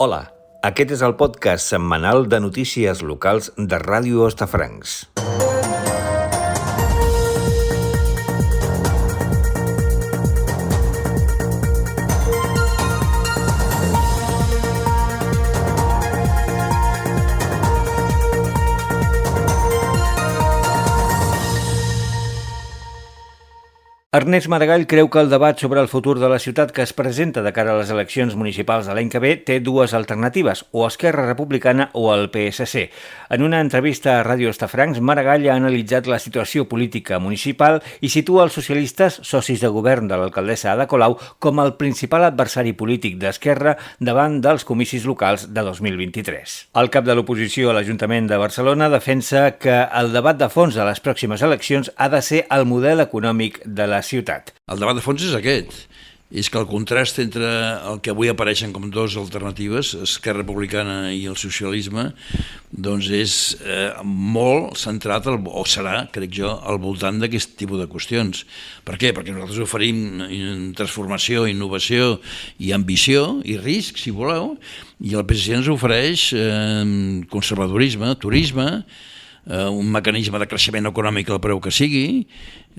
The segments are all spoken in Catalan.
Hola, aquest és el podcast setmanal de notícies locals de Ràdio Hostafrancs. Ernest Maragall creu que el debat sobre el futur de la ciutat que es presenta de cara a les eleccions municipals de l'any que ve té dues alternatives, o Esquerra Republicana o el PSC. En una entrevista a Ràdio Hostafrancs, Maragall ha analitzat la situació política municipal i situa els socialistes, socis de govern de l'alcaldessa Ada Colau, com el principal adversari polític d'Esquerra davant dels comicis locals de 2023. El cap de l'oposició a l'Ajuntament de Barcelona defensa que el debat de fons de les pròximes eleccions ha de ser el model econòmic de la ciutat. El debat de fons és aquest, és que el contrast entre el que avui apareixen com dues alternatives, Esquerra Republicana i el socialisme, doncs és molt centrat, o serà, crec jo, al voltant d'aquest tipus de qüestions. Per què? Perquè nosaltres oferim transformació, innovació i ambició i risc, si voleu, i el PSC ens ofereix conservadorisme, turisme, un mecanisme de creixement econòmic al preu que sigui,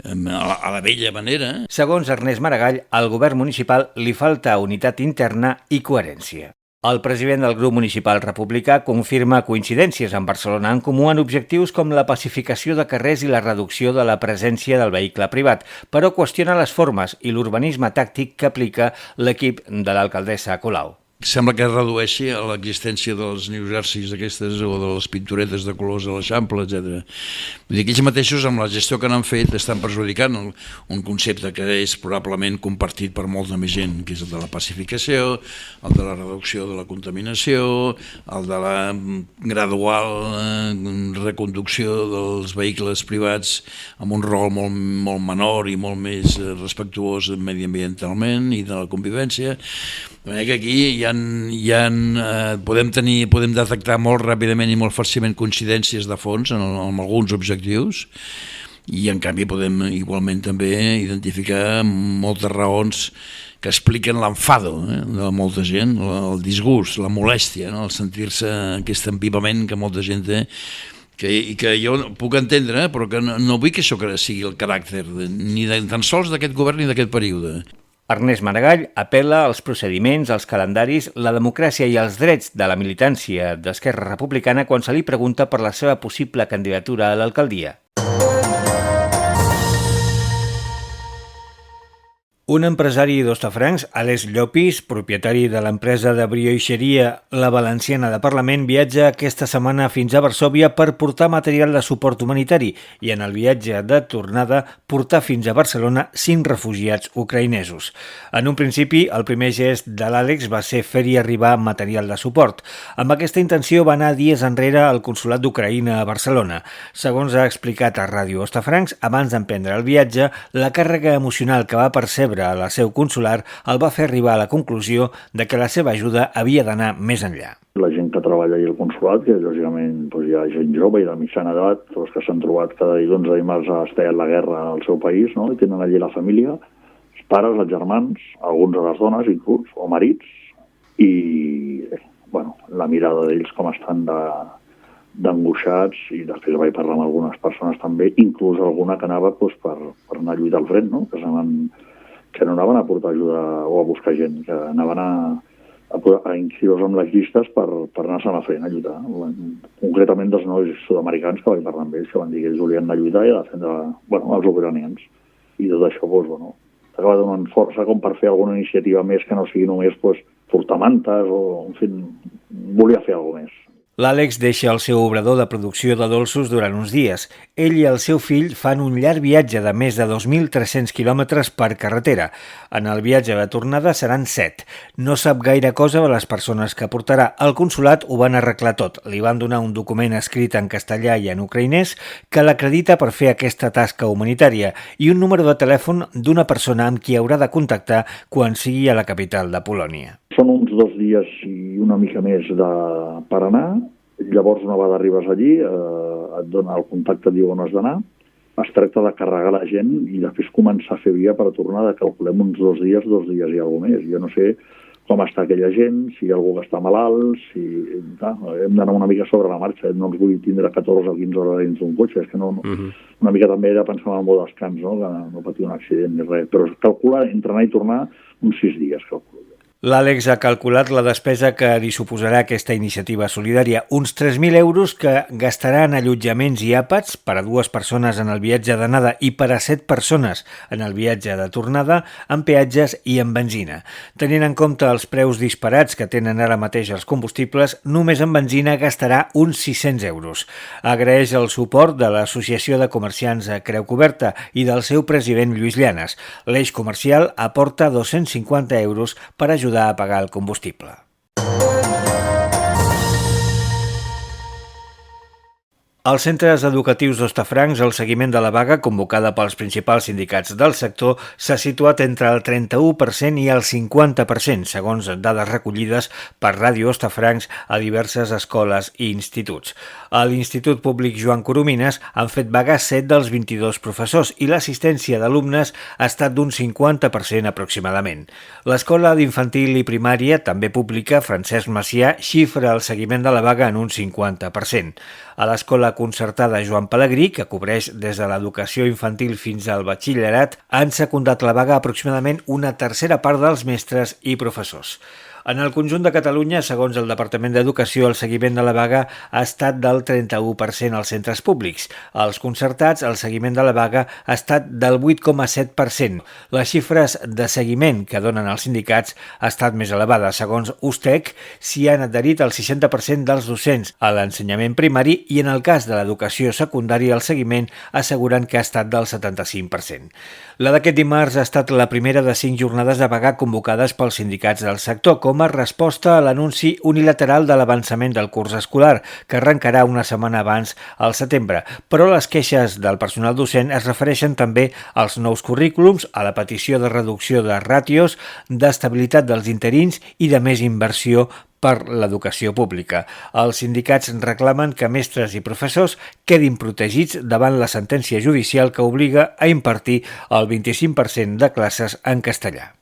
a la vella manera. Segons Ernest Maragall, al govern municipal li falta unitat interna i coherència. El president del grup municipal republicà confirma coincidències amb Barcelona en Comú en objectius com la pacificació de carrers i la reducció de la presència del vehicle privat, però qüestiona les formes i l'urbanisme tàctic que aplica l'equip de l'alcaldessa Colau. Sembla que es redueixi a l'existència dels New Jerseys aquestes o de les pinturetes de colors a l'Eixample, etc. Vull dir que ells mateixos, amb la gestió que n'han fet, estan perjudicant un concepte que és probablement compartit per molta més gent, que és el de la pacificació, el de la reducció de la contaminació, el de la gradual reconducció dels vehicles privats amb un rol molt menor i molt més respectuós mediambientalment i de la convivència. De manera que aquí podem detectar molt ràpidament i molt fàcilment coincidències de fons en alguns objectius i en canvi podem igualment també identificar moltes raons que expliquen l'enfado de molta gent, el disgust, la molèstia, el sentir-se aquest empipament que molta gent té i que jo puc entendre, però que no vull que això sigui el caràcter ni tan sols d'aquest govern ni d'aquest període. Ernest Maragall apel·la als procediments, als calendaris, la democràcia i els drets de la militància d'Esquerra Republicana quan se li pregunta per la seva possible candidatura a l'alcaldia. Un empresari d'Hostafrancs, Àlex Llopis, propietari de l'empresa de brioixeria La Valenciana de Parlament, viatja aquesta setmana fins a Varsòvia per portar material de suport humanitari i en el viatge de tornada portar fins a Barcelona 5 refugiats ucraïnesos. En un principi, el primer gest de l'Àlex va ser fer-hi arribar material de suport. Amb aquesta intenció va anar dies enrere al Consolat d'Ucraïna a Barcelona. Segons ha explicat a Ràdio Hostafrancs, abans d'emprendre el viatge, la càrrega emocional que va percebre a la seu consular el va fer arribar a la conclusió de que la seva ajuda havia d'anar més enllà. La gent que treballa allà al consulat, que lògicament hi ha gent jove i de mitjana edat, els que s'han trobat cada dilluns i dimarts ha estat la guerra al seu país, no? I tenen allí la família, els pares, els germans, alguns de les dones inclús, o marits, i la mirada d'ells com estan d'angoixats, i després vaig parlar amb algunes persones també, inclús alguna que anava per anar a lluitar al fred, no? Que no anaven a portar ajuda o a buscar gent, que anaven a inscriure-se amb les llistes per anar-se'n a fer, a lluitar. Concretament dels nois sud-americans que vaig parlar amb ells, que van dir que ells volien anar a lluitar i a defendre els ucranians. I tot això, s'acaba donant força com per fer alguna iniciativa més que no sigui només portar mantes o, en fi, volia fer alguna més. L'Àlex deixa el seu obrador de producció de dolços durant uns dies. Ell i el seu fill fan un llarg viatge de més de 2.300 quilòmetres per carretera. En el viatge de tornada seran 7. No sap gaire cosa de les persones que portarà. Al consulat ho van arreglar tot. Li van donar un document escrit en castellà i en ucraïnès que l'acredita per fer aquesta tasca humanitària i un número de telèfon d'una persona amb qui haurà de contactar quan sigui a la capital de Polònia. Són uns 2 dies i una mica més per anar. Llavors, una vegada arribes allí, et dona el contacte, et diu on has d'anar. Es tracta de carregar la gent i després començar a fer via per tornar, de calculem uns 2 dies i alguna més. Jo no sé com està aquella gent, si hi ha algú que està malalt, hem d'anar una mica sobre la marxa, no ens vull tindre 14 o 15 hores dins d'un cotxe, és que una mica també he de pensar en el mode descans, no? Que no patir un accident ni res, però calcula entre anar i tornar uns 6 dies, calculo. L'Àlex ha calculat la despesa que li suposarà aquesta iniciativa solidària, uns 3.000 euros que gastarà en allotjaments i àpats per a 2 persones en el viatge d'anada i per a 7 persones en el viatge de tornada, en peatges i en benzina. Tenint en compte els preus disparats que tenen ara mateix els combustibles, només en benzina gastarà uns 600 euros. Agraeix el suport de l'Associació de Comerciants a Creu Coberta i del seu president Lluís Llanes. L'eix comercial aporta 250 euros per ajudar a pagar el combustible. Als centres educatius d'Hostafrancs, el seguiment de la vaga convocada pels principals sindicats del sector s'ha situat entre el 31% i el 50%, segons dades recollides per Ràdio Hostafrancs a diverses escoles i instituts. A l'Institut Públic Joan Coromines han fet vaga 7 dels 22 professors i l'assistència d'alumnes ha estat d'un 50% aproximadament. L'Escola d'Infantil i Primària, també pública, Francesc Macià, xifra el seguiment de la vaga en un 50%. A l'Escola Concertada Joan Pelegrí, que cobreix des de l'educació infantil fins al batxillerat, han secundat la vaga aproximadament una tercera part dels mestres i professors. En el conjunt de Catalunya, segons el Departament d'Educació, el seguiment de la vaga ha estat del 31% als centres públics. Als concertats, el seguiment de la vaga ha estat del 8,7%. Les xifres de seguiment que donen els sindicats ha estat més elevada. Segons USTEC, s'hi han adherit el 60% dels docents a l'ensenyament primari i en el cas de l'educació secundària el seguiment asseguren que ha estat del 75%. La d'aquest dimarts ha estat la primera de 5 jornades de vaga convocades pels sindicats del sector, com a resposta a l'anunci unilateral de l'avançament del curs escolar, que arrencarà una setmana abans al setembre. Però les queixes del personal docent es refereixen també als nous currículums, a la petició de reducció de ràtios, d'estabilitat dels interins i de més inversió per l'educació pública. Els sindicats reclamen que mestres i professors quedin protegits davant la sentència judicial que obliga a impartir el 25% de classes en castellà.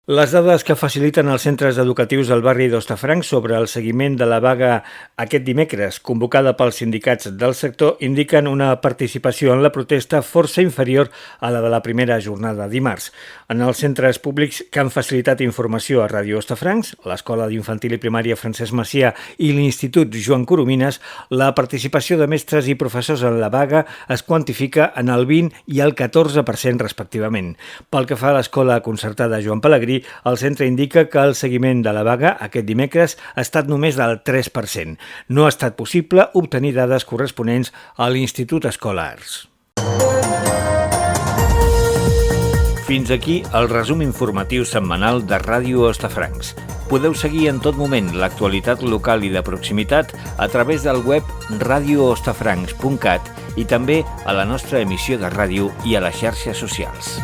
Les dades que faciliten els centres educatius del barri d'Hostafrancs sobre el seguiment de la vaga aquest dimecres, convocada pels sindicats del sector, indiquen una participació en la protesta força inferior a la de la primera jornada dimarts. En els centres públics que han facilitat informació a Ràdio Hostafrancs, l'Escola d'Infantil i Primària Francesc Macià i l'Institut Joan Coromines, la participació de mestres i professors en la vaga es quantifica en el 20 i el 14% respectivament. Pel que fa a l'Escola Concertada Joan Pelegrí, el centre indica que el seguiment de la vaga aquest dimecres ha estat només del 3%. No ha estat possible obtenir dades corresponents a l'Institut Escolars. Fins aquí el resum informatiu setmanal de Ràdio Hostafrancs. Podeu seguir en tot moment l'actualitat local i de proximitat a través del web radiohostafrancs.cat i també a la nostra emissió de ràdio i a les xarxes socials.